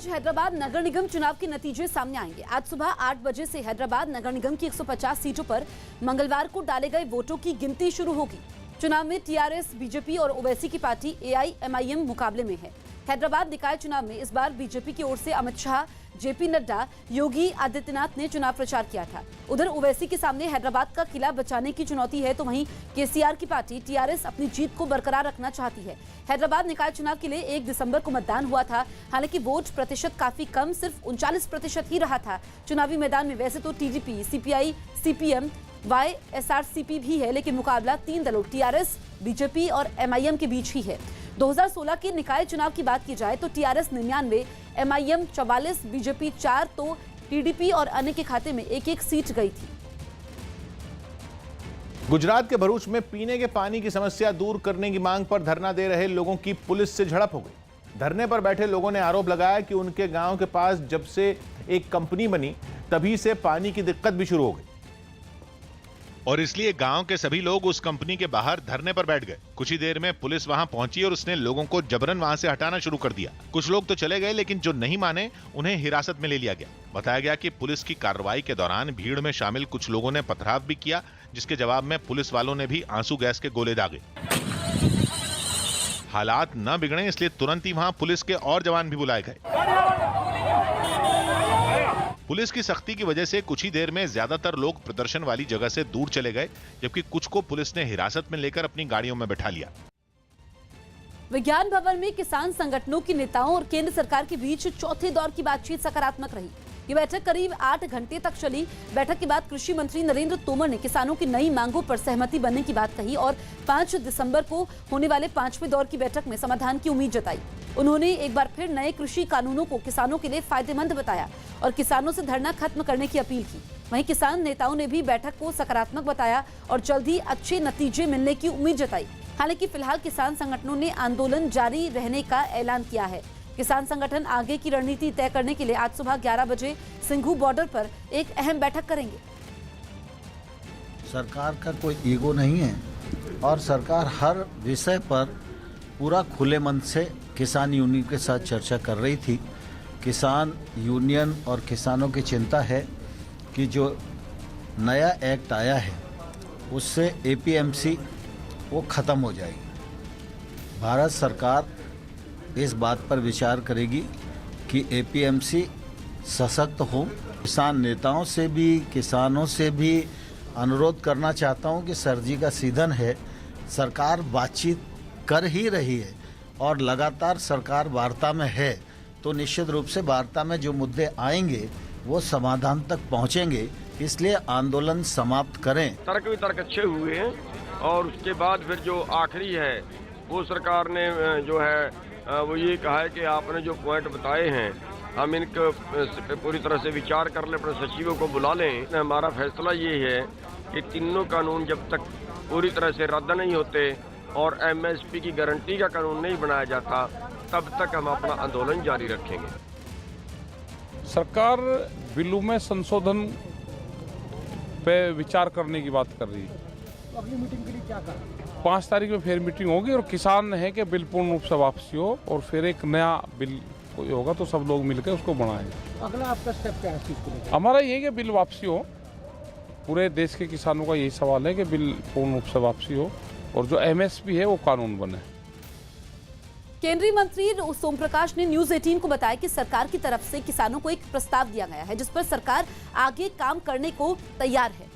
आज हैदराबाद नगर निगम चुनाव के नतीजे सामने आएंगे। आज सुबह 8 बजे से हैदराबाद नगर निगम की 150 सीटों पर मंगलवार को डाले गए वोटों की गिनती शुरू होगी। चुनाव में टीआरएस, बीजेपी और ओवैसी की पार्टी एआईएमआईएम मुकाबले में है। हैदराबाद निकाय चुनाव में इस बार बीजेपी की ओर से अमित शाह, जेपी नड्डा, योगी आदित्यनाथ ने चुनाव प्रचार किया था। उधर ओवैसी के सामने हैदराबाद का किला बचाने की चुनौती है, तो वहीं केसीआर की पार्टी टीआरएस अपनी जीत को बरकरार रखना चाहती है। हैदराबाद निकाय चुनाव के लिए 1 दिसंबर को मतदान हुआ था। हालांकि वोट प्रतिशत काफी कम, सिर्फ 39% ही रहा था। चुनावी मैदान में वैसे तो टीडीपी, सीपीआई, सीपीएम, वाईएसआरसीपी भी है, लेकिन मुकाबला 3 दलों टीआरएस, बीजेपी और एमआईएम के बीच ही है। 2016 के निकाय चुनाव की बात की जाए तो टीआरएस 99, एमआईएम 44, बीजेपी 4, तो टीडीपी और अन्य के खाते में एक सीट गई थी। गुजरात के भरूच में पीने के पानी की समस्या दूर करने की मांग पर धरना दे रहे लोगों की पुलिस से झड़प हो गई। धरने पर बैठे लोगों ने आरोप लगाया कि उनके गांव के पास जब से एक कंपनी बनी तभी से पानी की दिक्कत भी शुरू हो गई और इसलिए गांव के सभी लोग उस कंपनी के बाहर धरने पर बैठ गए। कुछ ही देर में पुलिस वहां पहुंची और उसने लोगों को जबरन वहां से हटाना शुरू कर दिया। कुछ लोग तो चले गए, लेकिन जो नहीं माने उन्हें हिरासत में ले लिया गया। बताया गया कि पुलिस की कार्रवाई के दौरान भीड़ में शामिल कुछ लोगों ने पथराव भी किया, जिसके जवाब में पुलिस वालों ने भी आंसू गैस के गोले दागे। हालात न बिगड़े इसलिए तुरंत ही वहां पुलिस के और जवान भी बुलाए गए। पुलिस की सख्ती की वजह से कुछ ही देर में ज्यादातर लोग प्रदर्शन वाली जगह से दूर चले गए, जबकि कुछ को पुलिस ने हिरासत में लेकर अपनी गाड़ियों में बैठा लिया। विज्ञान भवन में किसान संगठनों के नेताओं और केंद्र सरकार के बीच चौथे दौर की बातचीत सकारात्मक रही। ये बैठक करीब 8 घंटे तक चली। बैठक के बाद कृषि मंत्री नरेंद्र तोमर ने किसानों की नई मांगों पर सहमति बनने की बात कही और 5 दिसंबर को होने वाले 5वें दौर की बैठक में समाधान की उम्मीद जताई। उन्होंने एक बार फिर नए कृषि कानूनों को किसानों के लिए फायदेमंद बताया और किसानों से धरना खत्म करने की अपील की। वहीं किसान नेताओं ने भी बैठक को सकारात्मक बताया और जल्द ही अच्छे नतीजे मिलने की उम्मीद जताई। हालांकि फिलहाल किसान संगठनों ने आंदोलन जारी रहने का ऐलान किया है। किसान संगठन आगे की रणनीति तय करने के लिए आज सुबह 11 बजे सिंघू बॉर्डर पर एक अहम बैठक करेंगे। सरकार का कोई ईगो नहीं है और सरकार हर विषय पर पूरा खुले मन से किसान यूनियन के साथ चर्चा कर रही थी। किसान यूनियन और किसानों की चिंता है कि जो नया एक्ट आया है उससे एपीएमसी वो ख़त्म हो जाएगी। भारत सरकार इस बात पर विचार करेगी कि एपीएमसी सशक्त हो। किसान नेताओं से भी, किसानों से भी अनुरोध करना चाहता हूं कि सर्दी का सीजन है, सरकार बातचीत कर ही रही है और लगातार सरकार वार्ता में है, तो निश्चित रूप से वार्ता में जो मुद्दे आएंगे वो समाधान तक पहुंचेंगे। इसलिए आंदोलन समाप्त करें। तर्क वितर्क अच्छे हुए हैं और उसके बाद फिर जो आखिरी है वो सरकार ने जो है वो ये कहा है कि आपने जो पॉइंट बताए हैं हम इनको पूरी तरह से विचार कर लें, अपने सचिवों को बुला लें। हमारा फैसला ये है कि तीनों कानून जब तक पूरी तरह से रद्द नहीं होते और एमएसपी की गारंटी का कानून नहीं बनाया जाता तब तक हम अपना आंदोलन जारी रखेंगे। सरकार बिलों में संशोधन पे विचार करने की बात कर रही है। अगली मीटिंग के लिए क्या करें? 5 तारीख में फिर मीटिंग होगी और किसान है कि बिल पूर्ण रूप से वापसी हो और फिर एक नया बिल कोई होगा तो सब लोग मिलकर उसको बनाएंगे। अगला आपका स्टेप क्या है इस चीज़ को लेकर? हमारा ये है कि बिल वापसी हो। पूरे देश के किसानों का यही सवाल है कि बिल पूर्ण रूप से वापसी हो और जो एमएसपी है वो कानून बने। केंद्रीय मंत्री सोम प्रकाश ने न्यूज 18 को बताया कि सरकार की तरफ से किसानों को एक प्रस्ताव दिया गया है जिस पर सरकार आगे काम करने को तैयार है।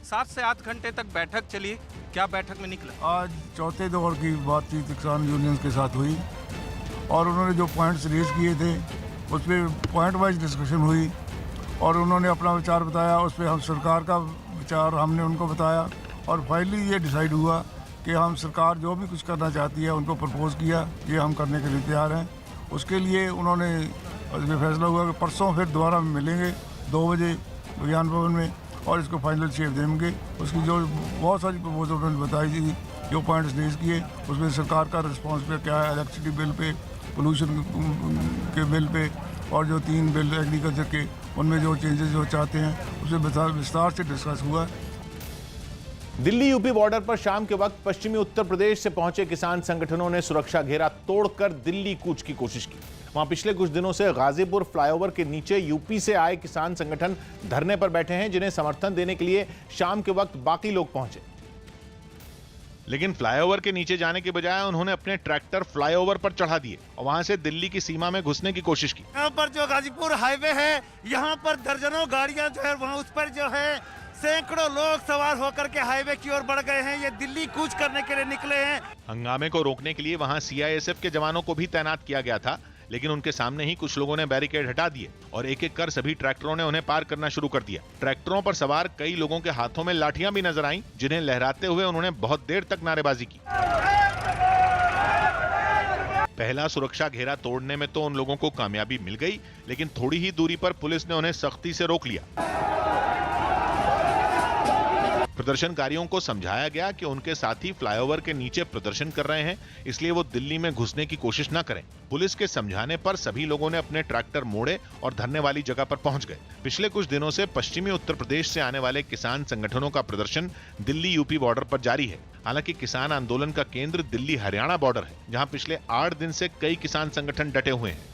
7 से 8 घंटे तक बैठक चली। क्या बैठक में निकला? आज चौथे दौर की बातचीत किसान यूनियन के साथ हुई और उन्होंने जो पॉइंट्स रेज किए थे उस पर पॉइंट वाइज डिस्कशन हुई और उन्होंने अपना विचार बताया। उस पर हम सरकार का विचार हमने उनको बताया और फाइनली ये डिसाइड हुआ कि हम सरकार जो भी कुछ करना चाहती है उनको प्रपोज किया, ये हम करने के लिए तैयार हैं। उसके लिए उन्होंने फैसला हुआ कि परसों फिर दोबारा मिलेंगे 2 बजे विज्ञान भवन में और इसको फाइनल शेप देंगे। उसकी जो बहुत सारी प्रपोजल उन्होंने बताई थी, जो पॉइंट्स रेज किए, उसमें सरकार का रिस्पॉन्स पे क्या है, इलेक्ट्रिसिटी बिल पे, पोल्यूशन के बिल पे और जो 3 बिल एग्रीकल्चर के, उनमें जो चेंजेस जो चाहते हैं उसे विस्तार से डिस्कस हुआ। दिल्ली यूपी बॉर्डर पर शाम के वक्त पश्चिमी उत्तर प्रदेश से पहुंचे किसान संगठनों ने सुरक्षा घेरा तोड़कर दिल्ली कूच की कोशिश की। वहां पिछले कुछ दिनों से गाजीपुर फ्लाईओवर के नीचे यूपी से आए किसान संगठन धरने पर बैठे हैं, जिन्हें समर्थन देने के लिए शाम के वक्त बाकी लोग पहुंचे। लेकिन फ्लाईओवर के नीचे जाने के बजाय उन्होंने अपने ट्रैक्टर फ्लाईओवर पर चढ़ा दिए और वहां से दिल्ली की सीमा में घुसने की कोशिश की। यहाँ पर जो गाजीपुर हाईवे है, यहाँ पर दर्जनों गाड़ियां जो है वहाँ उस पर जो है सैकड़ों लोग सवार होकर के हाईवे की ओर बढ़ गए हैं। ये दिल्ली कूच करने के लिए निकले हैं। हंगामे को रोकने के लिए वहां सीआईएसएफ के जवानों को भी तैनात किया गया था, लेकिन उनके सामने ही कुछ लोगों ने बैरिकेड हटा दिए और एक एक कर सभी ट्रैक्टरों ने उन्हें पार करना शुरू कर दिया। ट्रैक्टरों पर सवार कई लोगों के हाथों में लाठियां भी नजर आईं, जिन्हें लहराते हुए उन्होंने बहुत देर तक नारेबाजी की। पहला सुरक्षा घेरा तोड़ने में तो उन लोगों को कामयाबी मिल गई, लेकिन थोड़ी ही दूरी पर पुलिस ने उन्हें सख्ती से रोक लिया। प्रदर्शनकारियों को समझाया गया कि उनके साथी फ्लाईओवर के नीचे प्रदर्शन कर रहे हैं, इसलिए वो दिल्ली में घुसने की कोशिश न करें। पुलिस के समझाने पर सभी लोगों ने अपने ट्रैक्टर मोड़े और धरने वाली जगह पर पहुंच गए। पिछले कुछ दिनों से पश्चिमी उत्तर प्रदेश से आने वाले किसान संगठनों का प्रदर्शन दिल्ली यूपी बॉर्डर पर जारी है। हालांकि किसान आंदोलन का केंद्र दिल्ली हरियाणा बॉर्डर है, जहां पिछले 8 दिन से कई किसान संगठन डटे हुए हैं।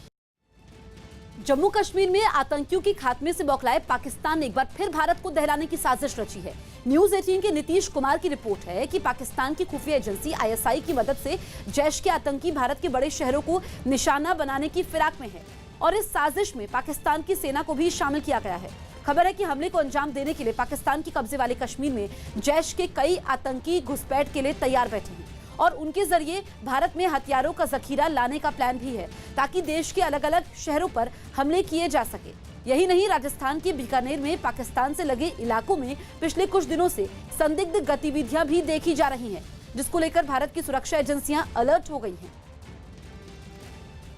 जम्मू कश्मीर में आतंकियों के खात्मे से बौखलाए पाकिस्तान ने एक बार फिर भारत को दहलाने की साजिश रची है। न्यूज 18 के नीतीश कुमार की रिपोर्ट है कि पाकिस्तान की खुफिया एजेंसी आईएसआई की मदद से जैश के आतंकी भारत के बड़े शहरों को निशाना बनाने की फिराक में है और इस साजिश में पाकिस्तान की सेना को भी शामिल किया गया है। खबर है कि हमले को अंजाम देने के लिए पाकिस्तान की कब्जे वाले कश्मीर में जैश के कई आतंकी घुसपैठ के लिए तैयार बैठे हैं और उनके जरिए भारत में हथियारों का जखीरा लाने का प्लान भी है, ताकि देश के अलग अलग शहरों पर हमले किए जा सके। यही नहीं, राजस्थान के बीकानेर में पाकिस्तान से लगे इलाकों में पिछले कुछ दिनों से संदिग्ध गतिविधियां भी देखी जा रही हैं, जिसको लेकर भारत की सुरक्षा एजेंसियां अलर्ट हो गई हैं।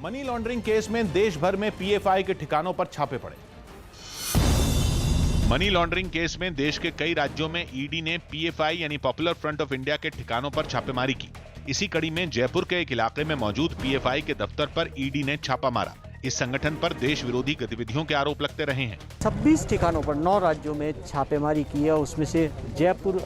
मनी लॉन्ड्रिंग केस में देश भर में पीएफआई के ठिकानों पर छापे पड़े। मनी लॉन्ड्रिंग केस में देश के कई राज्यों में ईडी ने पीएफआई यानी पॉपुलर फ्रंट ऑफ इंडिया के ठिकानों पर छापेमारी की। इसी कड़ी में जयपुर के एक इलाके में मौजूद पीएफआई के दफ्तर पर ईडी ने छापा मारा। इस संगठन पर देश विरोधी गतिविधियों के आरोप लगते रहे हैं। 26 ठिकानों पर 9 राज्यों में छापेमारी की है, उसमें से जयपुर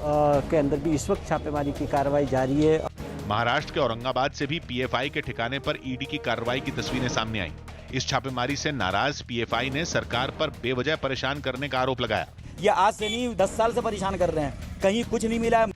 के अंदर भी इस वक्त छापेमारी की कार्रवाई जारी है। महाराष्ट्र के औरंगाबाद से भी पीएफआई के ठिकाने पर ईडी की कार्रवाई की तस्वीरें सामने आई। इस छापेमारी से नाराज पीएफआई ने सरकार पर बेवजह परेशान करने का आरोप लगाया। ये आज से नहीं 10 साल से परेशान कर रहे हैं, कहीं कुछ नहीं मिला।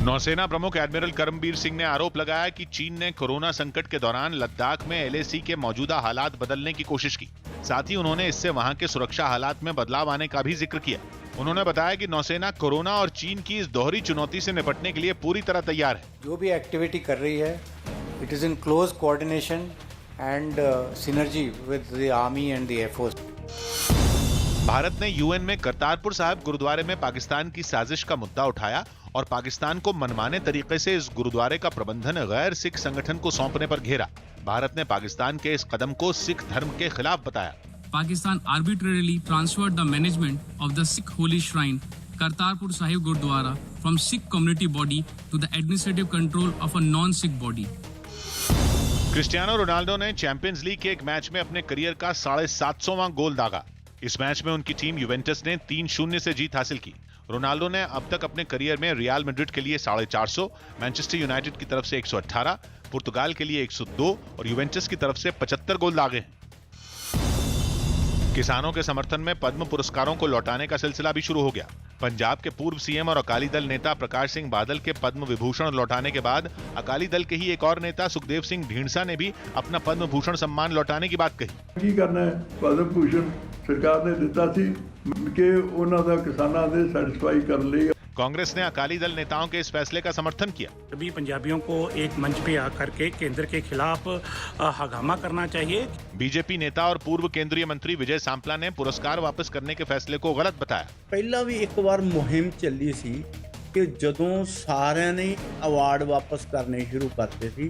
नौसेना प्रमुख एडमिरल करमबीर सिंह ने आरोप लगाया कि चीन ने कोरोना संकट के दौरान लद्दाख में एलएसी के मौजूदा हालात बदलने की कोशिश की। साथ ही उन्होंने इससे वहां के सुरक्षा हालात में बदलाव आने का भी जिक्र किया। उन्होंने बताया कि नौसेना कोरोना और चीन की इस दोहरी चुनौती से निपटने के लिए पूरी तरह तैयार है। जो भी एक्टिविटी कर रही है, it is in close coordination and synergy with the army and the air force. Bharat ने यूएन में करतारपुर साहिब गुरुद्वारे में पाकिस्तान की साजिश का मुद्दा उठाया और पाकिस्तान को मनमाने तरीके से इस गुरुद्वारे का प्रबंधन गैर सिख संगठन को सौंपने पर घेरा। भारत ने पाकिस्तान के इस कदम को सिख धर्म के खिलाफ बताया। Pakistan arbitrarily transferred the management of the Sikh holy shrine Kartarpur Sahib Gurdwara from Sikh community body to the administrative control of a non-Sikh body. Cristiano Ronaldo ने चैंपियंस लीग के एक मैच में अपने करियर का 750वां गोल दागा। इस match में उनकी team Juventus ने 3-0 से जीत हासिल की। रोनाल्डो ने अब तक अपने करियर में रियल मैड्रिड के लिए 450, मैनचेस्टर यूनाइटेड की तरफ से 118, पुर्तगाल के लिए 102 और यूवेंटस की तरफ से 75 गोल दागे हैं। किसानों के समर्थन में पद्म पुरस्कारों को लौटाने का सिलसिला भी शुरू हो गया। पंजाब के पूर्व सीएम और अकाली दल नेता प्रकाश सिंह बादल के पद्म विभूषण लौटाने के बाद अकाली दल के ही एक और नेता सुखदेव सिंह ढींढसा ने भी अपना पद्म भूषण सम्मान लौटाने की बात कही। पद्म भूषण सरकार ने दिता थी कि उन्होंने दा किसानां दे सैटिस्फाई कर लिया। कांग्रेस ने अकाली दल नेताओं के इस फैसले का समर्थन किया। सभी पंजाबियों को एक मंच पे आकर के केंद्र के खिलाफ हंगामा करना चाहिए। बीजेपी नेता और पूर्व केंद्रीय मंत्री विजय सांपला ने पुरस्कार वापस करने के फैसले को गलत बताया। पहला भी एक बार मुहिम चली सी कि जदों सारे ने अवार्ड वापस करने शुरू करते थे।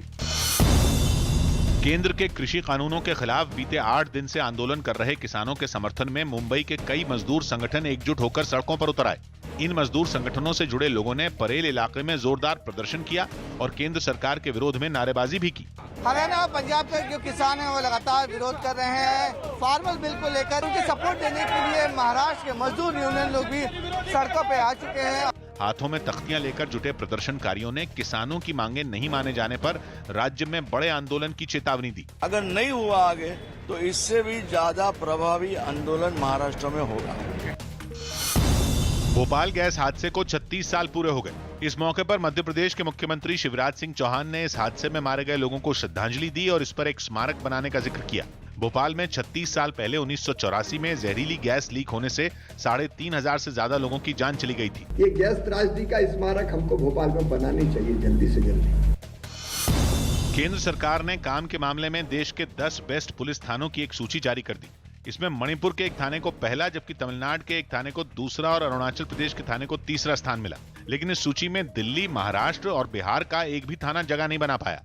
केंद्र के कृषि कानूनों के खिलाफ बीते 8 दिन से आंदोलन कर रहे किसानों के समर्थन में मुंबई के कई मजदूर संगठन एकजुट होकर सड़कों पर उतर आए। इन मजदूर संगठनों से जुड़े लोगों ने परेल इलाके में जोरदार प्रदर्शन किया और केंद्र सरकार के विरोध में नारेबाजी भी की। हरियाणा और पंजाब के जो किसान हैं वो लगातार विरोध कर रहे हैं फार्मर बिल को लेकर। उनके सपोर्ट देने के लिए महाराष्ट्र के मजदूर यूनियन लोग भी सड़कों पे आ चुके हैं। हाथों में तख्तियां लेकर जुटे प्रदर्शनकारियों ने किसानों की मांगे नहीं माने जाने पर राज्य में बड़े आंदोलन की चेतावनी दी। अगर नहीं हुआ आगे तो इससे भी ज्यादा प्रभावी आंदोलन महाराष्ट्र में होगा। भोपाल गैस हादसे को 36 साल पूरे हो गए। इस मौके पर मध्य प्रदेश के मुख्यमंत्री शिवराज सिंह चौहान ने इस हादसे में मारे गए लोगों को श्रद्धांजलि दी और इस पर एक स्मारक बनाने का जिक्र किया। भोपाल में 36 साल पहले 1984 में जहरीली गैस लीक होने से 3,500 से ज्यादा लोगों की जान चली गई थी। ये गैस त्रासदी का स्मारक हमको भोपाल में बनानी चाहिए जल्दी से जल्दी। केंद्र सरकार ने काम के मामले में देश के 10 बेस्ट पुलिस थानों की एक सूची जारी कर दी। इसमें मणिपुर के एक थाने को पहला, जबकि तमिलनाडु के एक थाने को दूसरा और अरुणाचल प्रदेश के थाने को तीसरा स्थान मिला। लेकिन इस सूची में दिल्ली, महाराष्ट्र और बिहार का एक भी थाना जगह नहीं बना पाया।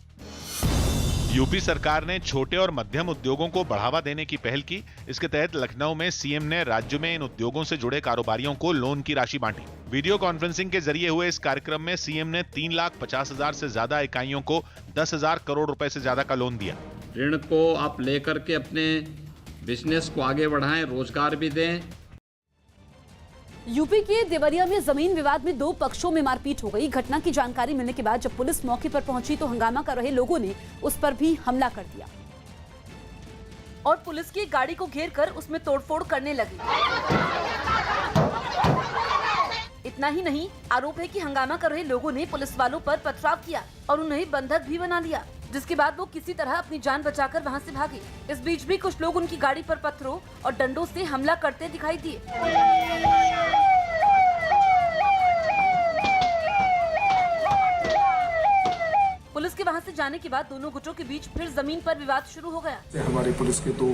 यूपी सरकार ने छोटे और मध्यम उद्योगों को बढ़ावा देने की पहल की। इसके तहत लखनऊ में सीएम ने राज्य में इन उद्योगों से जुड़े कारोबारियों को लोन की राशि बांटी। वीडियो कॉन्फ्रेंसिंग के जरिए हुए इस कार्यक्रम में सीएम ने 3,50,000 से ज्यादा इकाइयों को 10,000 करोड़ रुपए से ज्यादा का लोन दिया। ऋण को आप लेकर के अपने बिजनेस को आगे बढ़ाएं, रोजगार भी दें। यूपी के देवरिया में जमीन विवाद में 2 पक्षों में मारपीट हो गई। घटना की जानकारी मिलने के बाद जब पुलिस मौके पर पहुंची तो हंगामा कर रहे लोगों ने उस पर भी हमला कर दिया और पुलिस की गाड़ी को घेरकर उसमें तोड़फोड़ करने लगे। इतना ही नहीं, आरोप है कि हंगामा कर रहे लोगों ने पुलिस वालों पर पथराव किया और उन्हें बंधक भी बना लिया, जिसके बाद वो किसी तरह अपनी जान बचाकर वहां से भागे। इस बीच भी कुछ लोग उनकी गाड़ी पर पत्थरों और डंडों से हमला करते दिखाई दिए। पुलिस के वहां से जाने के बाद दोनों गुटों के बीच फिर जमीन पर विवाद शुरू हो गया। हमारे पुलिस के 2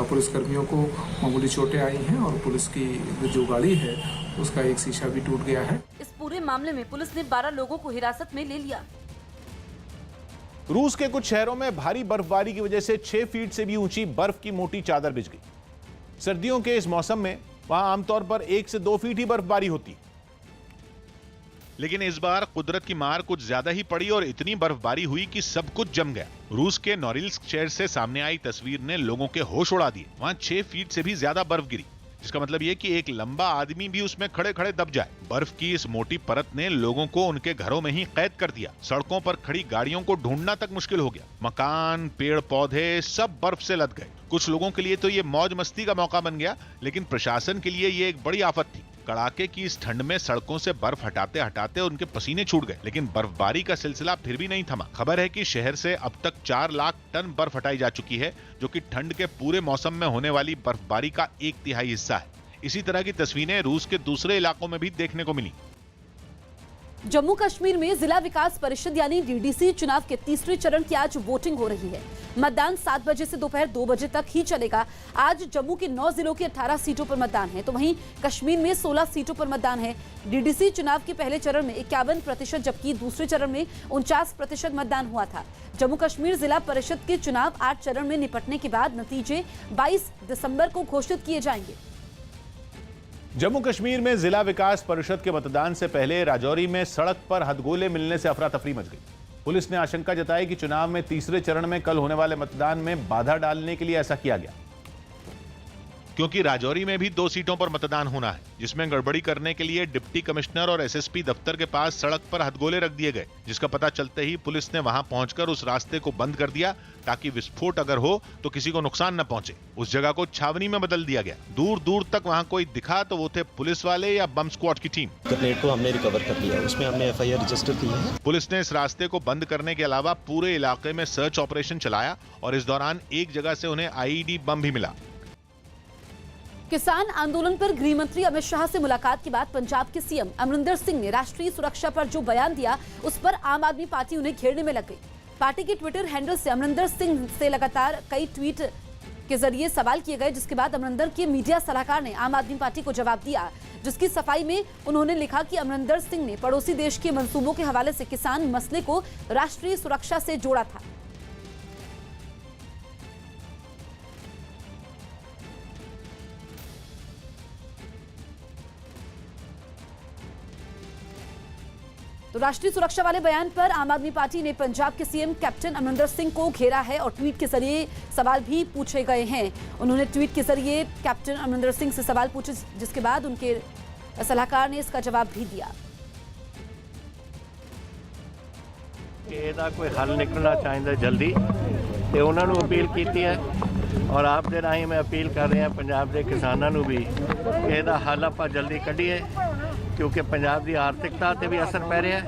पुलिसकर्मियों को मामूली चोटें आई हैं और पुलिस की जो गाड़ी है उसका एक शीशा भी टूट गया है। इस पूरे मामले में पुलिस ने 12 लोगों को हिरासत में ले लिया। रूस के कुछ शहरों में भारी बर्फबारी की वजह से 6 फीट से भी ऊंची बर्फ की मोटी चादर बिछ गई। सर्दियों के इस मौसम में वहां आमतौर पर 1 से 2 फीट ही बर्फबारी होती, लेकिन इस बार कुदरत की मार कुछ ज्यादा ही पड़ी और इतनी बर्फबारी हुई कि सब कुछ जम गया। रूस के नोरिल्स्क शहर से सामने आई तस्वीर ने लोगों के होश उड़ा दिए। वहां 6 फीट से भी ज्यादा बर्फ गिरी, जिसका मतलब ये कि एक लंबा आदमी भी उसमें खड़े खड़े दब जाए। बर्फ की इस मोटी परत ने लोगों को उनके घरों में ही कैद कर दिया। सड़कों पर खड़ी गाड़ियों को ढूंढना तक मुश्किल हो गया। मकान, पेड़ पौधे सब बर्फ से लद गए। कुछ लोगों के लिए तो ये मौज मस्ती का मौका बन गया, लेकिन प्रशासन के लिए ये एक बड़ी आफत थी। कड़ाके की इस ठंड में सड़कों से बर्फ हटाते हटाते उनके पसीने छूट गए, लेकिन बर्फबारी का सिलसिला फिर भी नहीं थमा। खबर है कि शहर से अब तक 4 लाख टन बर्फ हटाई जा चुकी है, जो कि ठंड के पूरे मौसम में होने वाली बर्फबारी का 1/3 हिस्सा है। इसी तरह की तस्वीरें रूस के दूसरे इलाकों में भी देखने को मिली। जम्मू कश्मीर में जिला विकास परिषद यानी डीडीसी चुनाव के तीसरे चरण की आज वोटिंग हो रही है। मतदान 7 बजे से दोपहर 2 बजे तक ही चलेगा। आज जम्मू के 9 जिलों की 18 सीटों पर मतदान है, तो वहीं कश्मीर में 16 सीटों पर मतदान है। डीडीसी चुनाव के पहले चरण में 51%, जबकि दूसरे चरण में 49% मतदान हुआ था। जम्मू कश्मीर जिला परिषद के चुनाव 8 चरण में निपटने के बाद नतीजे 22 दिसंबर को घोषित किए जाएंगे। जम्मू कश्मीर में जिला विकास परिषद के मतदान से पहले राजौरी में सड़क पर हथगोले मिलने से अफरा तफरी मच गई। पुलिस ने आशंका जताई कि चुनाव में तीसरे चरण में कल होने वाले मतदान में बाधा डालने के लिए ऐसा किया गया, क्योंकि राजौरी में भी 2 सीटों पर मतदान होना है, जिसमें गड़बड़ी करने के लिए डिप्टी कमिश्नर और एसएसपी दफ्तर के पास सड़क पर हथगोले रख दिए गए, जिसका पता चलते ही पुलिस ने वहां पहुंचकर उस रास्ते को बंद कर दिया ताकि विस्फोट अगर हो तो किसी को नुकसान न पहुंचे। उस जगह को छावनी में बदल दिया गया। दूर दूर तक वहां कोई दिखा तो वो थे पुलिस वाले या बम स्क्वाड की टीम। प्लेट को हमने रिकवर कर लिया, उसमें हमने एफआईआर रजिस्टर की है। पुलिस ने इस रास्ते को बंद करने के अलावा पूरे इलाके में सर्च ऑपरेशन चलाया और इस दौरान एक जगह से उन्हें आईईडी बम भी मिला। किसान आंदोलन पर गृह मंत्री अमित शाह से मुलाकात के बाद पंजाब के सीएम अमरिंदर सिंह ने राष्ट्रीय सुरक्षा पर जो बयान दिया उस पर आम आदमी पार्टी उन्हें घेरने में लग गई। पार्टी के ट्विटर हैंडल से अमरिंदर सिंह से लगातार कई ट्वीट के जरिए सवाल किए गए, जिसके बाद अमरिंदर के मीडिया सलाहकार ने आम आदमी पार्टी को जवाब दिया, जिसकी सफाई में उन्होंने लिखा कि अमरिंदर सिंह ने पड़ोसी देश के मंसूबों के हवाले से किसान मसले को राष्ट्रीय सुरक्षा से जोड़ा था। तो राष्ट्रीय सुरक्षा वाले बयान पर आम आदमी पार्टी ने पंजाब के सीएम कैप्टन अमरिंदर सिंह को घेरा है और ट्वीट के जरिए सवाल भी पूछे गए हैं। उन्होंने ट्वीट के जरिए कैप्टन अमरिंदर सिंह से सवाल पूछे, जिसके बाद उनके सलाहकार ने इसका जवाब भी दिया। कि ਇਹਦਾ ਕੋਈ ਹੱਲ ਨਿਕਲਣਾ ਚਾਹੀਦਾ ਜਲਦੀ ਤੇ ਉਹਨਾਂ ਨੂੰ ਅਪੀਲ ਕੀਤੀ ਹੈ ਔਰ ਆਪ ਦੇ ਰਾਹੀਂ ਮੈਂ ਅਪੀਲ ਕਰ ਰਿਹਾ ਪੰਜਾਬ ਦੇ ਕਿਸਾਨਾਂ ਨੂੰ ਵੀ ਕਿ ਇਹਦਾ ਹੱਲ ਆਪਾਂ ਜਲਦੀ ਕੱਢੀਏ ਕਿਉਂਕਿ ਪੰਜਾਬ ਦੀ ਆਰਥਿਕਤਾ ਤੇ ਵੀ ਅਸਰ ਪੈ ਰਿਹਾ ਹੈ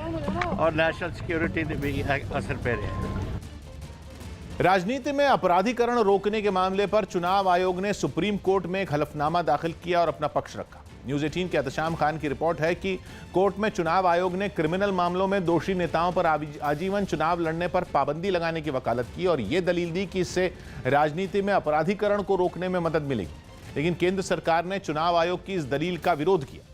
और नेशनल सिक्योरिटी पे भी असर पड़ रहा है। राजनीति में अपराधीकरण रोकने के मामले पर चुनाव आयोग ने सुप्रीम कोर्ट में एक हलफनामा दाखिल किया और अपना पक्ष रखा। न्यूज़ 18 के एहतशाम खान की रिपोर्ट है कि कोर्ट में चुनाव आयोग ने क्रिमिनल मामलों में दोषी नेताओं पर आजीवन चुनाव लड़ने पर पाबंदी लगाने की वकालत की और यह दलील दी कि इससे राजनीति में अपराधीकरण को रोकने में मदद मिलेगी। लेकिन केंद्र सरकार ने चुनाव आयोग की इस दलील का विरोध किया।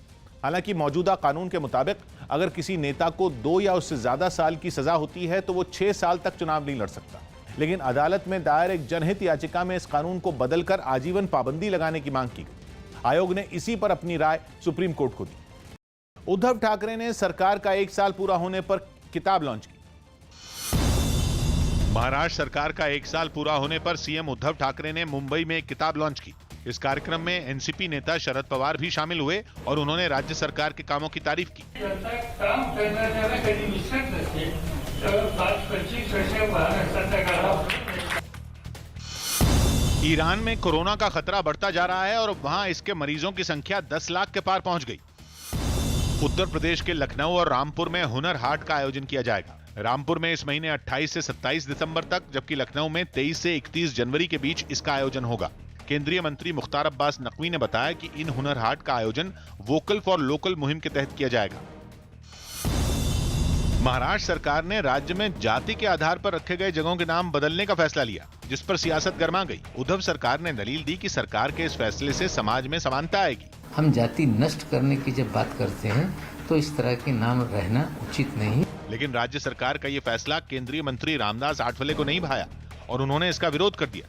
हालांकि मौजूदा कानून के मुताबिक अगर किसी नेता को 2 या उससे ज्यादा साल की सजा होती है तो वो 6 साल तक चुनाव नहीं लड़ सकता। लेकिन अदालत में दायर एक जनहित याचिका में इस कानून को बदलकर आजीवन पाबंदी लगाने की मांग की गई। आयोग ने इसी पर अपनी राय सुप्रीम कोर्ट को दी। उद्धव ठाकरे ने सरकार का 1 साल पूरा होने पर किताब लॉन्च की। महाराष्ट्र सरकार का 1 साल पूरा होने पर सीएम उद्धव ठाकरे ने मुंबई में एक किताब लॉन्च की। इस कार्यक्रम में एनसीपी नेता शरद पवार भी शामिल हुए और उन्होंने राज्य सरकार के कामों की तारीफ की। ईरान में कोरोना का खतरा बढ़ता जा रहा है और वहां इसके मरीजों की संख्या 10 लाख के पार पहुंच गई। उत्तर प्रदेश के लखनऊ और रामपुर में हुनर हाट का आयोजन किया जाएगा। रामपुर में इस महीने 28 से 27 दिसंबर तक, जबकि लखनऊ में 23 से 31 जनवरी के बीच इसका आयोजन होगा। केंद्रीय मंत्री मुख्तार अब्बास नकवी ने बताया कि इन हुनर हाट का आयोजन वोकल फॉर लोकल मुहिम के तहत किया जाएगा। महाराष्ट्र सरकार ने राज्य में जाति के आधार पर रखे गए जगहों के नाम बदलने का फैसला लिया, जिस पर सियासत गर्मा गई। उद्धव सरकार ने दलील दी कि सरकार के इस फैसले से समाज में समानता आएगी। हम जाति नष्ट करने की जब बात करते हैं तो इस तरह के नाम रहना उचित नहीं। लेकिन राज्य सरकार का ये फैसला केंद्रीय मंत्री रामदास आठवले को नहीं भाया और उन्होंने इसका विरोध कर दिया।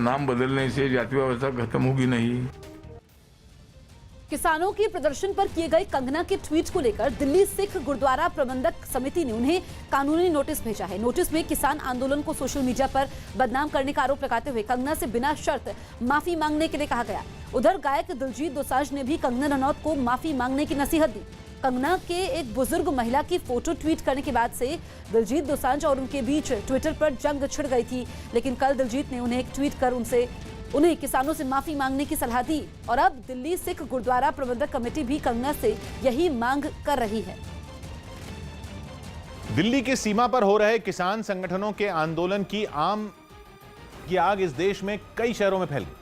नाम बदलने से जाति व्यवस्था खत्म होगी नहीं। किसानों के प्रदर्शन पर किए गए कंगना के ट्वीट को लेकर दिल्ली सिख गुरुद्वारा प्रबंधक समिति ने उन्हें कानूनी नोटिस भेजा है। नोटिस में किसान आंदोलन को सोशल मीडिया पर बदनाम करने का आरोप लगाते हुए कंगना से बिना शर्त माफी मांगने के लिए कहा गया। उधर गायक दिलजीत दोसांझ ने भी कंगना रनौत को माफी मांगने की नसीहत दी। कंगना के एक बुजुर्ग महिला की फोटो ट्वीट करने के बाद से दिलजीत दोसांझ और उनके बीच ट्विटर पर जंग छिड़ गई थी, लेकिन कल दिलजीत ने उन्हें एक ट्वीट कर उन्हें किसानों से माफी मांगने की सलाह दी और अब दिल्ली सिख गुरुद्वारा प्रबंधक कमेटी भी कंगना से यही मांग कर रही है। दिल्ली की सीमा पर हो रहे किसान संगठनों के आंदोलन की आग इस देश में कई शहरों में फैल गई।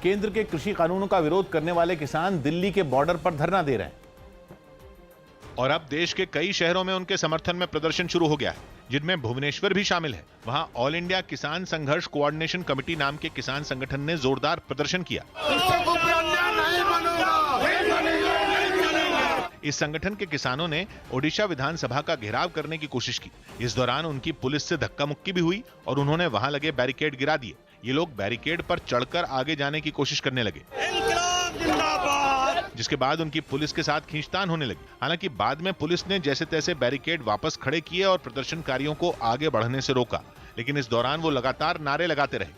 केंद्र के कृषि कानूनों का विरोध करने वाले किसान दिल्ली के बॉर्डर पर धरना दे रहे हैं और अब देश के कई शहरों में उनके समर्थन में प्रदर्शन शुरू हो गया है, जिनमें भुवनेश्वर भी शामिल है। वहां ऑल इंडिया किसान संघर्ष कोऑर्डिनेशन कमेटी नाम के किसान संगठन ने जोरदार प्रदर्शन किया। इस संगठन के किसानों ने ओडिशा विधानसभा का घेराव करने की कोशिश की। इस दौरान उनकी पुलिस से धक्का मुक्की भी हुई और उन्होंने वहां लगे बैरिकेड गिरा दिए। ये लोग बैरिकेड पर चढ़कर आगे जाने की कोशिश करने लगे, जिसके बाद उनकी पुलिस के साथ खींचतान होने लगी। हालांकि बाद में पुलिस ने जैसे तैसे बैरिकेड वापस खड़े किए और प्रदर्शनकारियों को आगे बढ़ने से रोका, लेकिन इस दौरान वो लगातार नारे लगाते रहे।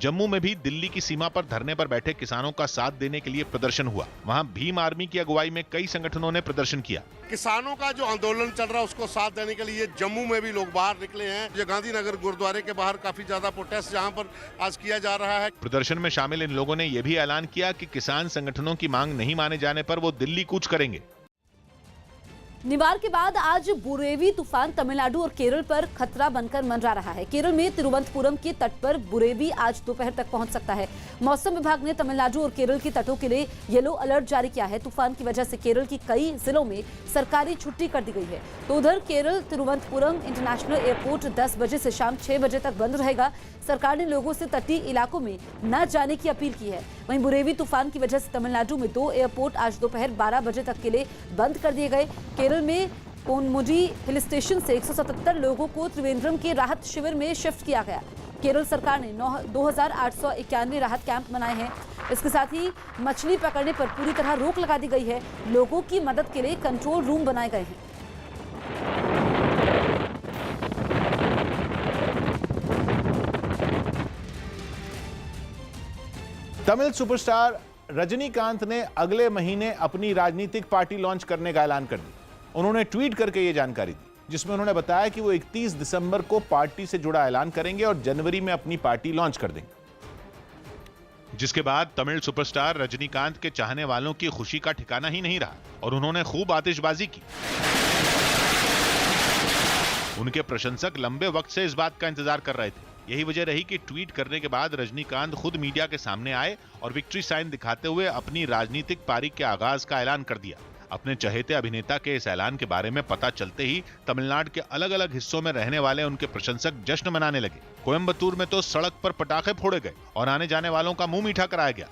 जम्मू में भी दिल्ली की सीमा पर धरने पर बैठे किसानों का साथ देने के लिए प्रदर्शन हुआ। वहां भीम आर्मी की अगुवाई में कई संगठनों ने प्रदर्शन किया। किसानों का जो आंदोलन चल रहा है उसको साथ देने के लिए जम्मू में भी लोग बाहर निकले हैं। ये गांधीनगर गुरुद्वारे के बाहर काफी ज्यादा प्रोटेस्ट जहां पर आज किया जा रहा है। प्रदर्शन में शामिल इन लोगों ने यह भी ऐलान किया कि किसान संगठनों की मांग नहीं माने जाने पर वो दिल्ली कूच करेंगे। निवार के बाद आज बुरेवी तूफान तमिलनाडु और केरल पर खतरा बनकर मंडरा रहा है। केरल में तिरुवनंतपुरम के तट पर बुरेवी आज दोपहर तक पहुंच सकता है। मौसम विभाग ने तमिलनाडु और केरल के तटों के लिए येलो अलर्ट जारी किया है। तूफान की वजह से केरल की कई जिलों में सरकारी छुट्टी कर दी गई है। तो उधर केरल तिरुवनंतपुरम इंटरनेशनल एयरपोर्ट 10 बजे से शाम 6 बजे तक बंद रहेगा। सरकार ने लोगों से तटीय इलाकों में न जाने की अपील की है। वहीं बुरेवी तूफान की वजह से तमिलनाडु में 2 एयरपोर्ट आज दोपहर 12 बजे तक के लिए बंद कर दिए गए। केरल में पोनमुडी हिल स्टेशन से 177 लोगों को त्रिवेंद्रम के राहत शिविर में शिफ्ट किया गया। केरल सरकार ने 2891 राहत कैंप बनाए हैं। इसके साथ ही मछली पकड़ने पर पूरी तरह रोक लगा दी गई है। लोगों की मदद के लिए कंट्रोल रूम बनाए गए हैं। तमिल सुपरस्टार रजनीकांत ने अगले महीने अपनी राजनीतिक पार्टी लॉन्च करने का ऐलान कर दिया। उन्होंने ट्वीट करके ये जानकारी दी, जिसमें उन्होंने बताया कि वो 31 दिसंबर को पार्टी से जुड़ा ऐलान करेंगे और जनवरी में अपनी पार्टी लॉन्च कर देंगे। जिसके बाद तमिल सुपरस्टार रजनीकांत के चाहने वालों की खुशी का ठिकाना ही नहीं रहा और उन्होंने खूब आतिशबाजी की। उनके प्रशंसक लंबे वक्त से इस बात का इंतजार कर रहे थे। यही वजह रही कि ट्वीट करने के बाद रजनीकांत खुद मीडिया के सामने आए और विक्ट्री साइन दिखाते हुए अपनी राजनीतिक पारी के आगाज का ऐलान कर दिया। अपने चहेते अभिनेता के इस ऐलान के बारे में पता चलते ही तमिलनाडु के अलग अलग हिस्सों में रहने वाले उनके प्रशंसक जश्न मनाने लगे। कोयम्बतूर में तो सड़क पर पटाखे फोड़े गए और आने जाने वालों का मुंह मीठा कराया गया।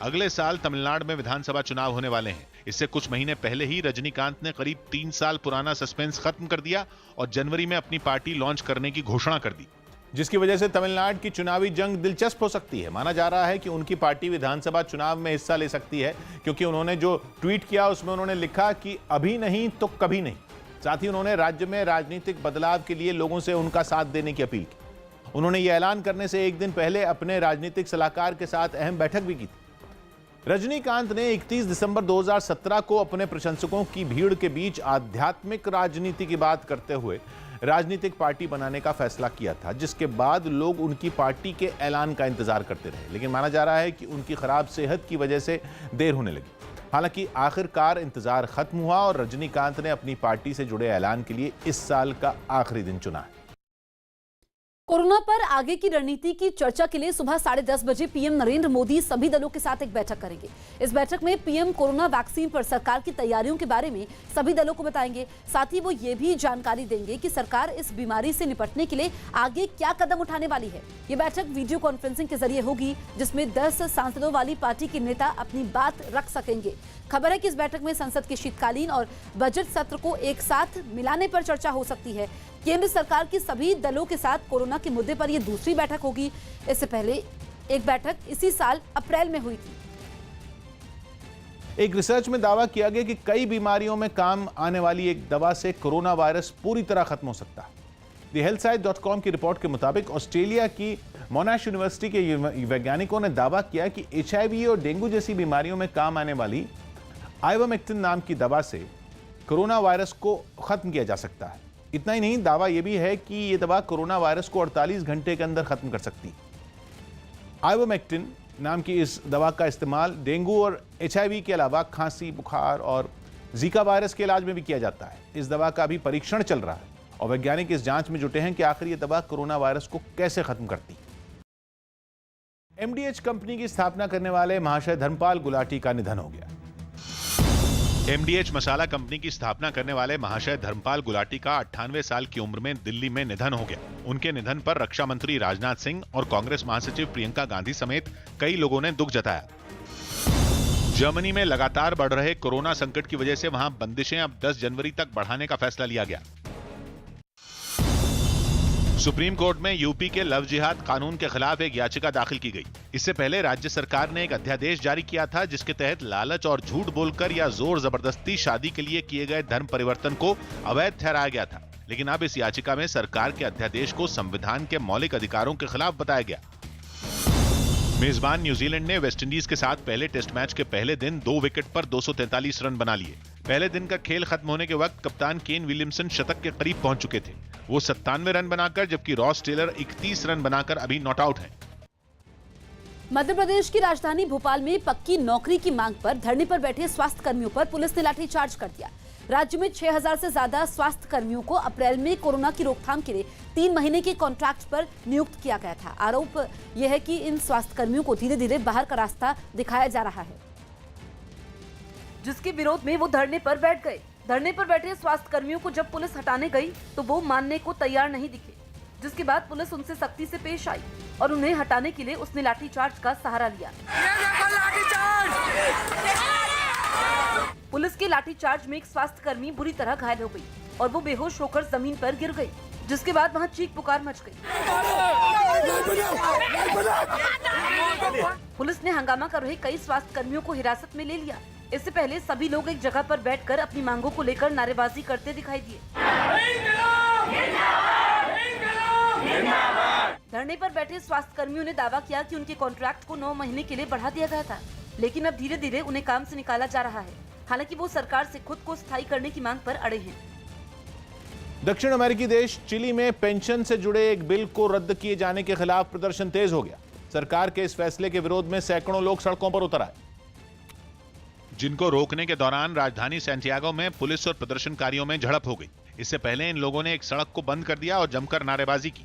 अगले साल तमिलनाडु में विधानसभा चुनाव होने वाले हैं। इससे कुछ महीने पहले ही रजनीकांत ने करीब 3 साल पुराना सस्पेंस खत्म कर दिया और जनवरी में अपनी पार्टी लॉन्च करने की घोषणा कर दी, जिसकी वजह से तमिलनाडु की चुनावी जंग दिलचस्प हो सकती है। माना जा रहा है कि उनकी पार्टी विधानसभा चुनाव में हिस्सा ले सकती है, क्योंकि उन्होंने जो ट्वीट किया उसमें उन्होंने लिखा कि अभी नहीं तो कभी नहीं। साथ ही उन्होंने राज्य में राजनीतिक बदलाव के लिए लोगों से उनका साथ देने की अपील की। उन्होंने ये ऐलान करने से एक दिन पहले अपने राजनीतिक सलाहकार के साथ अहम बैठक भी की थी। रजनीकांत ने 31 दिसंबर 2017 को अपने प्रशंसकों की भीड़ के बीच आध्यात्मिक राजनीति की बात करते हुए राजनीतिक पार्टी बनाने का फैसला किया था, जिसके बाद लोग उनकी पार्टी के ऐलान का इंतजार करते रहे। लेकिन माना जा रहा है कि उनकी खराब सेहत की वजह से देर होने लगी। हालांकि आखिरकार इंतजार खत्म हुआ और रजनीकांत ने अपनी पार्टी से जुड़े ऐलान के लिए इस साल का आखिरी दिन चुना है। कोरोना पर आगे की रणनीति की चर्चा के लिए सुबह 10:30 बजे पीएम नरेंद्र मोदी सभी दलों के साथ एक बैठक करेंगे। इस बैठक में पीएम कोरोना वैक्सीन पर सरकार की तैयारियों के बारे में सभी दलों को बताएंगे। साथ ही वो ये भी जानकारी देंगे कि सरकार इस बीमारी से निपटने के लिए आगे क्या कदम उठाने वाली है। ये बैठक वीडियो कॉन्फ्रेंसिंग के जरिए होगी, जिसमें 10 सांसदों वाली पार्टी के नेता अपनी बात रख सकेंगे। खबर है कि इस बैठक में संसद के शीतकालीन और बजट सत्र को एक साथ मिलाने पर चर्चा हो सकती है। केंद्र सरकार की सभी दलों के साथ कोरोना के मुद्दे पर यह दूसरी बैठक होगी। इससे पहले एक बैठक इसी साल अप्रैल में हुई थी। एक रिसर्च में दावा किया गया कि कई बीमारियों में काम आने वाली एक दवा से कोरोना वायरस पूरी तरह खत्म हो सकता है। thehealthsite.com की रिपोर्ट के मुताबिक ऑस्ट्रेलिया की मोनाश यूनिवर्सिटी के वैज्ञानिकों ने दावा किया कि HIV और डेंगू जैसी बीमारियों में काम आने वाली आइवरमेक्टिन नाम की दवा से कोरोना वायरस को खत्म किया जा सकता है। इतना ही नहीं, दावा यह भी है कि यह दवा कोरोना वायरस को 48 घंटे के अंदर खत्म कर सकती है। आइवरमेक्टिन नाम की इस दवा का इस्तेमाल डेंगू और HIV के अलावा खांसी, बुखार और जीका वायरस के इलाज में भी किया जाता है। इस दवा का अभी परीक्षण चल रहा है और वैज्ञानिक इस जांच में जुटे हैं कि आखिर यह दवा कोरोना वायरस को कैसे खत्म करती है। MDH कंपनी की स्थापना करने वाले महाशय धर्मपाल गुलाटी का निधन हो गया। MDH मसाला कंपनी की स्थापना करने वाले महाशय धर्मपाल गुलाटी का 98 साल की उम्र में दिल्ली में निधन हो गया। उनके निधन पर रक्षा मंत्री राजनाथ सिंह और कांग्रेस महासचिव प्रियंका गांधी समेत कई लोगों ने दुख जताया। जर्मनी में लगातार बढ़ रहे कोरोना संकट की वजह से वहां बंदिशें अब 10 जनवरी तक बढ़ाने का फैसला लिया गया। सुप्रीम कोर्ट में यूपी के लव जिहाद कानून के खिलाफ एक याचिका दाखिल की गई। इससे पहले राज्य सरकार ने एक अध्यादेश जारी किया था, जिसके तहत लालच और झूठ बोलकर या जोर जबरदस्ती शादी के लिए किए गए धर्म परिवर्तन को अवैध ठहराया गया था। लेकिन अब इस याचिका में सरकार के अध्यादेश को संविधान के मौलिक अधिकारों के खिलाफ बताया गया। मेजबान न्यूजीलैंड ने वेस्टइंडीज के साथ पहले टेस्ट मैच के पहले दिन 2 विकेट पर 243 रन बना लिए। पहले दिन का खेल खत्म होने के वक्त कप्तान केन विलियमसन शतक के करीब पहुंच चुके थे। वो 97 रन बनाकर, जबकि रॉस टेलर 31 रन बनाकर अभी नॉट आउट हैं। मध्य प्रदेश की राजधानी भोपाल में पक्की नौकरी की मांग पर धरने पर बैठे स्वास्थ्य कर्मियों पर पुलिस ने लाठीचार्ज कर दिया। राज्य में 6000 से ज्यादा स्वास्थ्य कर्मियों को अप्रैल में कोरोना की रोकथाम के लिए 3 महीने के कॉन्ट्रैक्ट पर नियुक्त किया गया था। आरोप यह है कि इन स्वास्थ्य कर्मियों को धीरे धीरे बाहर का रास्ता दिखाया जा रहा है, जिसके विरोध में वो धरने पर बैठ गए। धरने पर बैठे स्वास्थ्य कर्मियों को जब पुलिस हटाने गई तो वो मानने को तैयार नहीं दिखे, जिसके बाद पुलिस उनसे सख्ती से पेश आई और उन्हें हटाने के लिए उसने लाठीचार्ज का सहारा लिया। पुलिस के लाठीचार्ज में एक स्वास्थ्य कर्मी बुरी तरह घायल हो गई और वो बेहोश होकर जमीन पर गिर गई, जिसके बाद वहां चीख पुकार मच गई। पुलिस ने हंगामा कर रहे कई स्वास्थ्य कर्मियों को हिरासत में ले लिया। इससे पहले सभी लोग एक जगह पर बैठकर अपनी मांगों को लेकर नारेबाजी करते दिखाई दिए। धरने पर बैठे स्वास्थ्य कर्मियों ने दावा किया कि उनके कॉन्ट्रैक्ट को 9 महीने के लिए बढ़ा दिया गया था। लेकिन अब धीरे धीरे उन्हें काम से निकाला जा रहा है। हालांकि वो सरकार से खुद को स्थायी करने की मांग पर अड़े हैं। दक्षिण अमेरिकी देश चिली में पेंशन से जुड़े एक बिल को रद्द किए जाने के खिलाफ प्रदर्शन तेज हो गया। सरकार के इस फैसले के विरोध में सैकड़ों लोग सड़कों पर उतर आए, जिनको रोकने के दौरान राजधानी सैंटियागो में पुलिस और प्रदर्शनकारियों में झड़प हो गई। इससे पहले इन लोगों ने एक सड़क को बंद कर दिया और जमकर नारेबाजी की।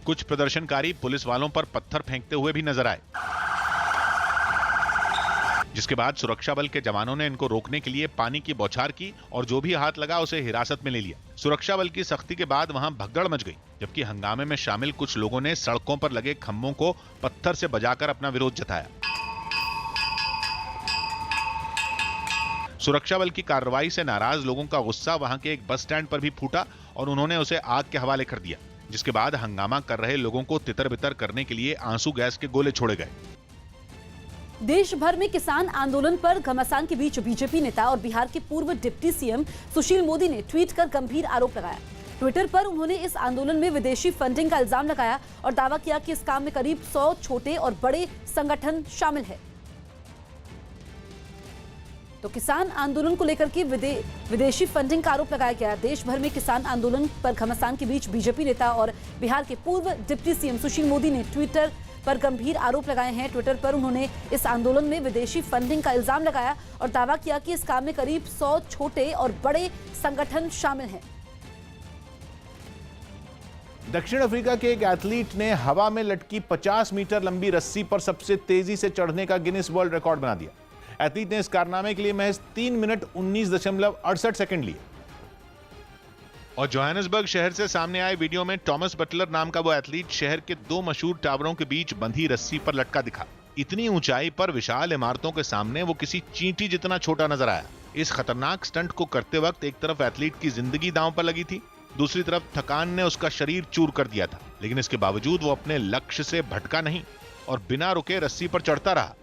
कुछ प्रदर्शनकारी पुलिस वालों पर पत्थर फेंकते हुए भी नजर आए, जिसके बाद सुरक्षा बल के जवानों ने इनको रोकने के लिए पानी की बौछार की और जो भी हाथ लगा उसे हिरासत में ले लिया। सुरक्षा बल की सख्ती के बाद वहां भगदड़ मच गई, जबकि हंगामे में शामिल कुछ लोगों ने सड़कों पर लगे खंभों को पत्थर से बजाकर अपना विरोध जताया। सुरक्षा बल की कार्रवाई से नाराज लोगों का गुस्सा वहां के एक बस स्टैंड पर भी फूटा और उन्होंने उसे आग के हवाले कर दिया, जिसके बाद हंगामा कर रहे लोगों को तितर-बितर करने के लिए आंसू गैस के गोले छोड़े गए। देश भर में किसान आंदोलन पर घमासान के बीच बीजेपी नेता और बिहार के पूर्व डिप्टी सीएम सुशील मोदी ने ट्वीट कर गंभीर आरोप लगाया। ट्विटर पर उन्होंने इस आंदोलन में विदेशी फंडिंग का इल्जाम लगाया और दावा किया कि इस काम में करीब 100 छोटे और बड़े संगठन शामिल है। तो किसान आंदोलन को लेकर के विदेशी फंडिंग का आरोप लगाया गया। देश भर में किसान आंदोलन पर घमासान के बीच बीजेपी नेता और बिहार के पूर्व डिप्टी सीएम सुशील मोदी ने ट्विटर पर गंभीर आरोप लगाए हैं। ट्विटर पर उन्होंने इस आंदोलन में विदेशी फंडिंग का इल्जाम लगाया और दावा किया कि इस काम में करीब 100 छोटे और बड़े संगठन शामिल हैं। दक्षिण अफ्रीका के एक एथलीट ने हवा में लटकी 50 मीटर लंबी रस्सी पर सबसे तेजी से चढ़ने का गिनीज वर्ल्ड रिकॉर्ड बना दिया। एथलीट ने इस कारनामे के लिए महज 3 मिनट 19.68 सेकंड लिए। और जोहानिसबर्ग शहर से सामने आए वीडियो में टॉमस बटलर नाम का वो एथलीट शहर के 2 मशहूर टावरों के बीच बंधी रस्सी पर लटका दिखा। इतनी ऊंचाई पर विशाल इमारतों के सामने वो किसी चींटी जितना छोटा नजर आया। इस खतरनाक स्टंट को करते वक्त एक तरफ एथलीट की जिंदगी दांव पर लगी थी, दूसरी तरफ थकान ने उसका शरीर चूर कर दिया था, लेकिन इसके बावजूद वो अपने लक्ष्य से भटका नहीं और बिना रुके रस्सी पर चढ़ता रहा।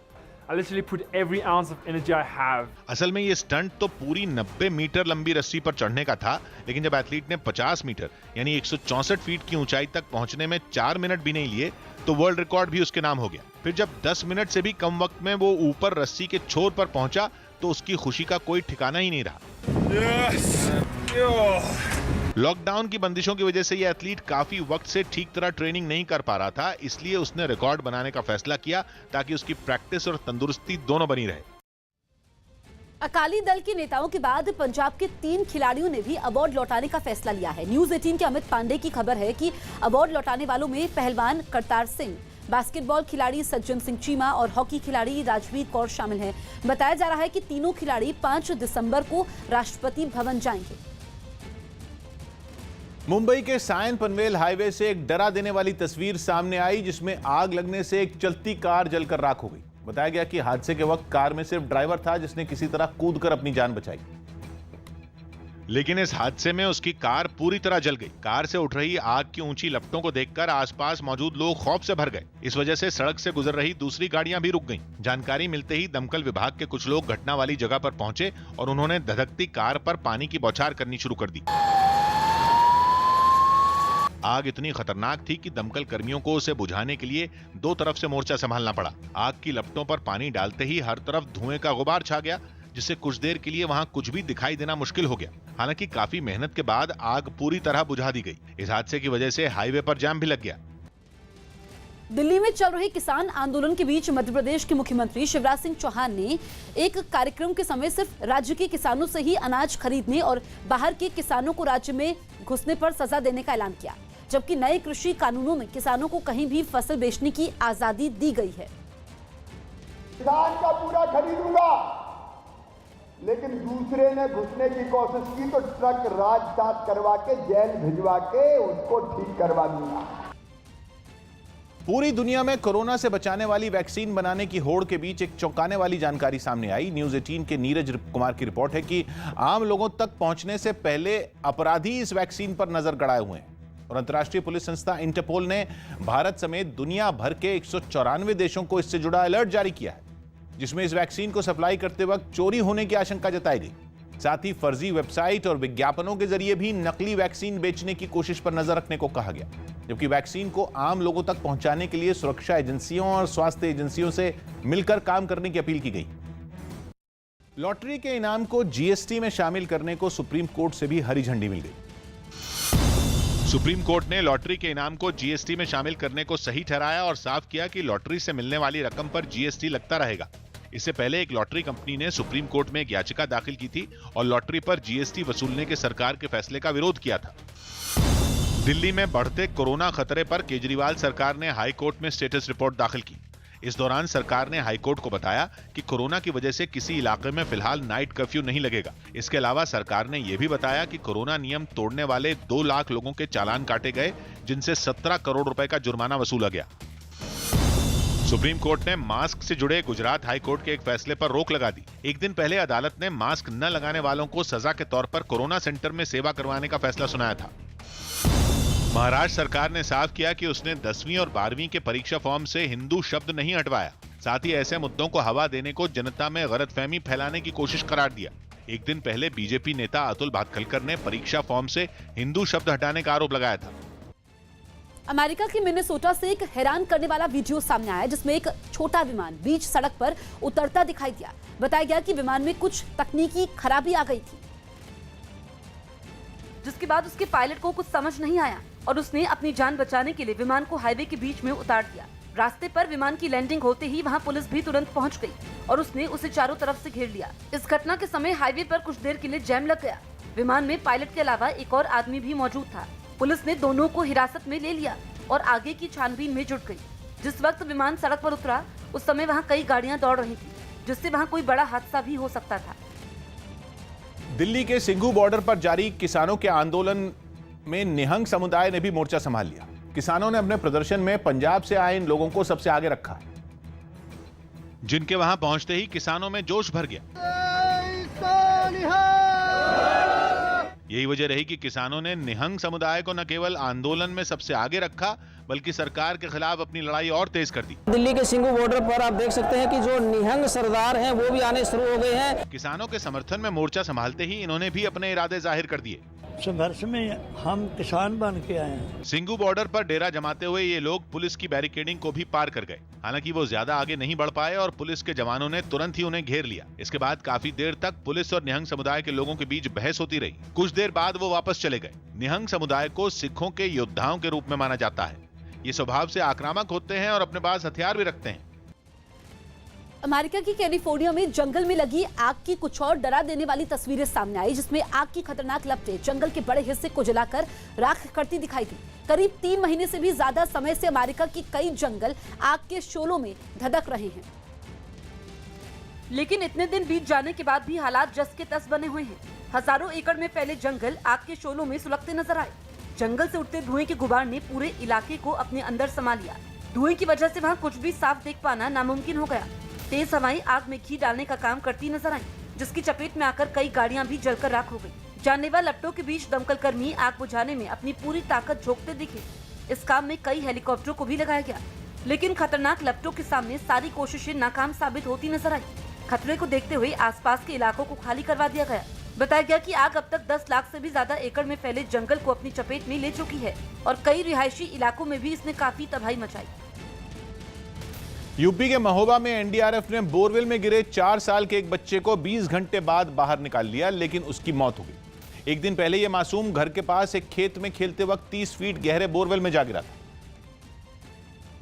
I literally put every ounce of energy I have. असल में ये स्टंट तो पूरी 90 मीटर लंबी रस्सी पर चढ़ने का था, लेकिन जब एथलीट ने 50 मीटर यानी 164 फीट की ऊंचाई तक पहुंचने में 4 मिनट भी नहीं लिए तो वर्ल्ड रिकॉर्ड भी उसके नाम हो गया। फिर जब 10 मिनट से भी कम वक्त में वो ऊपर रस्सी के छोर पर पहुंचा तो उसकी खुशी का कोई ठिकाना ही नहीं रहा। लॉकडाउन की बंदिशों की वजह से यह एथलीट काफी वक्त से ठीक तरह ट्रेनिंग नहीं कर पा रहा था, इसलिए उसने रिकॉर्ड बनाने का फैसला किया ताकि उसकी प्रैक्टिस और तंदुरुस्ती दोनों बनी रहे। अकाली दल के नेताओं के बाद पंजाब के 3 खिलाड़ियों ने भी अवार्ड लौटाने का फैसला लिया है। न्यूज 18 के अमित पांडे की खबर है कि अवार्ड लौटाने वालों में पहलवान करतार सिंह, बास्केटबॉल खिलाड़ी सज्जन सिंह चीमा और हॉकी खिलाड़ी राजवीर कौर शामिल हैं। बताया जा रहा है कि तीनों खिलाड़ी 5 दिसंबर को राष्ट्रपति भवन जाएंगे। मुंबई के सायन पनवेल हाईवे से एक डरा देने वाली तस्वीर सामने आई, जिसमें आग लगने से एक चलती कार जलकर राख हो गई। बताया गया कि हादसे के वक्त कार में सिर्फ ड्राइवर था, जिसने किसी तरह कूदकर अपनी जान बचाई, लेकिन इस हादसे में उसकी कार पूरी तरह जल गई। कार से उठ रही आग की ऊंची लपटों को देखकर आसपास मौजूद लोग खौफ से भर गए। इस वजह से सड़क से गुजर रही दूसरी गाड़ियां भी रुक गईं। जानकारी मिलते ही दमकल विभाग के कुछ लोग घटना वाली जगह पर पहुंचे और उन्होंने धधकती कार पर पानी की बौछार करनी शुरू कर दी। आग इतनी खतरनाक थी कि दमकल कर्मियों को उसे बुझाने के लिए 2 तरफ से मोर्चा संभालना पड़ा। आग की लपटों पर पानी डालते ही हर तरफ धुएं का गुबार छा गया, जिससे कुछ देर के लिए वहां कुछ भी दिखाई देना मुश्किल हो गया। हालांकि काफी मेहनत के बाद आग पूरी तरह बुझा दी गई। इस हादसे की वजह से हाईवे पर जाम भी लग गया। दिल्ली में चल रहे किसान आंदोलन के बीच मध्य प्रदेश के मुख्यमंत्री शिवराज सिंह चौहान ने एक कार्यक्रम के समय सिर्फ राज्य के किसानों से ही अनाज खरीदने और बाहर के किसानों को राज्य में घुसने पर सजा देने का ऐलान किया, जबकि नए कृषि कानूनों में किसानों को कहीं भी फसल बेचने की आजादी दी गई है। किसान का पूरा खरीदूंगा, लेकिन दूसरे ने घुसने की कोशिश की तो ट्रक राजसात करवा के जेल भिजवा के उसको ठीक करवा दूंगा। पूरी दुनिया में कोरोना से बचाने वाली वैक्सीन बनाने की होड़ के बीच एक चौंकाने वाली जानकारी सामने आई। न्यूज 18 के नीरज कुमार की रिपोर्ट है कि आम लोगों तक पहुंचने से पहले अपराधी इस वैक्सीन पर नजर गड़ाए हुए हैं और अंतर्राष्ट्रीय पुलिस संस्था इंटरपोल ने भारत समेत दुनिया भर के 194 देशों को इससे जुड़ा अलर्ट जारी किया है, जिसमें इस वैक्सीन को सप्लाई करते वक्त चोरी होने की आशंका जताई गई। साथ ही फर्जी वेबसाइट और विज्ञापनों के जरिए भी नकली वैक्सीन बेचने की कोशिश पर नजर रखने को कहा गया। जबकि वैक्सीन को आम लोगों तक पहुंचाने के लिए सुरक्षा एजेंसियों और स्वास्थ्य एजेंसियों से मिलकर काम करने की अपील की गई। लॉटरी के इनाम को जीएसटी में शामिल करने को सुप्रीम कोर्ट से भी हरी झंडी मिल गई। सुप्रीम कोर्ट ने लॉटरी के इनाम को जीएसटी में शामिल करने को सही ठहराया और साफ किया कि लॉटरी से मिलने वाली रकम पर जीएसटी लगता रहेगा। इससे पहले एक लॉटरी कंपनी ने सुप्रीम कोर्ट में एक याचिका दाखिल की थी और लॉटरी पर जीएसटी वसूलने के सरकार के फैसले का विरोध किया था। दिल्ली में बढ़ते कोरोना खतरे पर केजरीवाल सरकार ने हाई कोर्ट में स्टेटस रिपोर्ट दाखिल की। इस दौरान सरकार ने हाई कोर्ट को बताया कि कोरोना की वजह से किसी इलाके में फिलहाल नाइट कर्फ्यू नहीं लगेगा। इसके अलावा सरकार ने यह भी बताया कि कोरोना नियम तोड़ने वाले 2 लाख लोगों के चालान काटे गए, जिनसे 17 करोड़ रुपए का जुर्माना वसूला गया। सुप्रीम कोर्ट ने मास्क से जुड़े गुजरात हाई कोर्ट के एक फैसले पर रोक लगा दी। एक दिन पहले अदालत ने मास्क न लगाने वालों को सजा के तौर पर कोरोना सेंटर में सेवा करवाने का फैसला सुनाया था। महाराष्ट्र सरकार ने साफ किया कि उसने 10वीं और 12वीं के परीक्षा फॉर्म से हिंदू शब्द नहीं हटवाया। साथ ही ऐसे मुद्दों को हवा देने को जनता में गलतफहमी फैलाने की कोशिश करार दिया। एक दिन पहले बीजेपी नेता अतुल भातखलकर ने परीक्षा फॉर्म से हिंदू शब्द हटाने का आरोप लगाया था। अमेरिका के मिनेसोटा से एक हैरान करने वाला वीडियो सामने आया, जिसमें एक छोटा विमान बीच सड़क पर उतरता दिखाई दिया। बताया गया कि विमान में कुछ तकनीकी खराबी आ गई थी, जिसके बाद उसके पायलट को कुछ समझ नहीं आया और उसने अपनी जान बचाने के लिए विमान को हाईवे के बीच में उतार दिया। रास्ते पर विमान की लैंडिंग होते ही वहां पुलिस भी तुरंत पहुंच गई और उसने उसे चारों तरफ से घेर लिया। इस घटना के समय हाईवे पर कुछ देर के लिए जैम लग गया। विमान में पायलट के अलावा एक और आदमी भी मौजूद था। पुलिस ने दोनों को हिरासत में ले लिया और आगे की छानबीन में जुट गई। जिस वक्त विमान सड़क पर उतरा उस समय वहाँ कई गाड़ियाँ दौड़ रही थी, जिससे वहाँ कोई बड़ा हादसा भी हो सकता था। दिल्ली के सिंघू बॉर्डर पर जारी किसानों के आंदोलन में निहंग समुदाय ने भी मोर्चा संभाल लिया। किसानों ने अपने प्रदर्शन में पंजाब से आए इन लोगों को सबसे आगे रखा, जिनके वहां पहुंचते ही किसानों में जोश भर गया। यही वजह रही कि किसानों ने निहंग समुदाय को न केवल आंदोलन में सबसे आगे रखा, बल्कि सरकार के खिलाफ अपनी लड़ाई और तेज कर दी। दिल्ली के सिंघू बॉर्डर पर आप देख सकते हैं कि जो निहंग सरदार हैं वो भी आने शुरू हो गए हैं। किसानों के समर्थन में मोर्चा संभालते ही इन्होंने भी अपने इरादे जाहिर कर दिए। संघर्ष में हम किसान बन के आए हैं। सिंघू बॉर्डर पर डेरा जमाते हुए ये लोग पुलिस की बैरिकेडिंग को भी पार कर गए। हालांकि वो ज्यादा आगे नहीं बढ़ पाए और पुलिस के जवानों ने तुरंत ही उन्हें घेर लिया। इसके बाद काफी देर तक पुलिस और निहंग समुदाय के लोगों के बीच बहस होती रही। कुछ देर बाद वो वापस चले गए। निहंग समुदाय को सिखों के योद्धाओं के रूप में माना जाता है। ये स्वभाव से आक्रामक होते हैं और अपने पास हथियार भी रखते हैं। अमेरिका की कैलिफोर्निया में जंगल में लगी आग की कुछ और डरा देने वाली तस्वीरें सामने आई, जिसमें आग की खतरनाक लपटें जंगल के बड़े हिस्से को जलाकर राख करती दिखाई दी। करीब 3 महीने से भी ज्यादा समय से अमेरिका की कई जंगल आग के शोलों में धधक रहे हैं, लेकिन इतने दिन बीत जाने के बाद भी हालात जस के तस बने हुए हैं। हजारों एकड़ में फैले जंगल आग के शोलों में सुलगते नजर आए। जंगल से उठते धुएं के गुबार ने पूरे इलाके को अपने अंदर समा लिया। धुएं की वजह से वहाँ कुछ भी साफ देख पाना नामुमकिन हो गया। तेज हवाएं आग में घी डालने का काम करती नजर आई, जिसकी चपेट में आकर कई गाड़ियां भी जलकर राख हो गई। जानलेवा लपटों के बीच दमकल कर्मी आग बुझाने में अपनी पूरी ताकत झोंकते दिखे। इस काम में कई हेलीकॉप्टरों को भी लगाया गया, लेकिन खतरनाक लपटों के सामने सारी कोशिशें नाकाम साबित होती नजर आई। खतरे को देखते हुए आसपास के इलाकों को खाली करवा दिया गया। बताया गया कि आग अब तक 10 लाख से भी ज्यादा एकड़ में फैले जंगल को अपनी चपेट में ले चुकी है और कई रिहायशी इलाकों में भी इसने काफी तबाही मचाई। यूपी के महोबा में एनडीआरएफ ने बोरवेल में गिरे 4 साल के एक बच्चे को 20 घंटे बाद बाहर निकाल लिया, लेकिन उसकी मौत हो गई। एक दिन पहले यह मासूम घर के पास एक खेत में खेलते वक्त 30 फीट गहरे बोरवेल में जा गिरा था,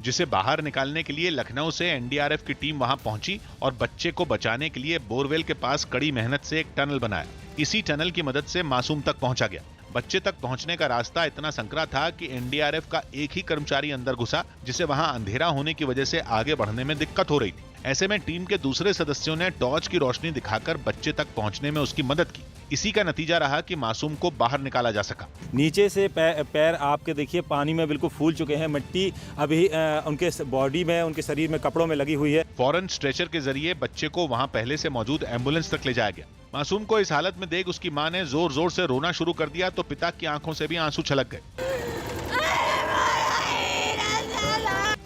जिसे बाहर निकालने के लिए लखनऊ से एनडीआरएफ की टीम वहां पहुंची और बच्चे को बचाने के लिए बोरवेल के पास कड़ी मेहनत से एक टनल बनाया। इसी टनल की मदद से मासूम तक पहुंचा गया। बच्चे तक पहुंचने का रास्ता इतना संकरा था कि एनडीआरएफ का एक ही कर्मचारी अंदर घुसा, जिसे वहां अंधेरा होने की वजह से आगे बढ़ने में दिक्कत हो रही थी। ऐसे में टीम के दूसरे सदस्यों ने टॉर्च की रोशनी दिखाकर बच्चे तक पहुंचने में उसकी मदद की। इसी का नतीजा रहा कि मासूम को बाहर निकाला जा सका। नीचे से पैर आपके देखिए पानी में बिल्कुल फूल चुके हैं। मिट्टी अभी उनके बॉडी में, उनके शरीर में, कपड़ों में लगी हुई है। फौरन स्ट्रेचर के जरिए बच्चे को वहां पहले से मौजूद एम्बुलेंस तक ले जाया गया। मासूम को इस हालत में देख उसकी मां ने जोर जोर से रोना शुरू कर दिया तो पिता की आंखों से भी आंसू छलक गए।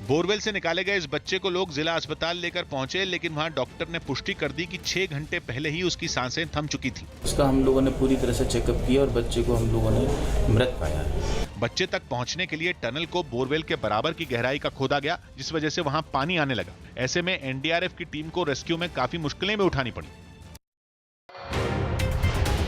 बोरवेल से निकाले गए इस बच्चे को लोग जिला अस्पताल लेकर पहुंचे, लेकिन वहां डॉक्टर ने पुष्टि कर दी कि 6 घंटे पहले ही उसकी सांसें थम चुकी थी। उसका हम लोगों ने पूरी तरह से चेकअप किया और बच्चे को हम लोगों ने मृत पाया है। बच्चे तक पहुंचने के लिए टनल को बोरवेल के बराबर की गहराई का खोदा गया, जिस वजह से वहां पानी आने लगा। ऐसे में एनडीआरएफ की टीम को रेस्क्यू में काफी मुश्किलें भी उठानी पड़ी।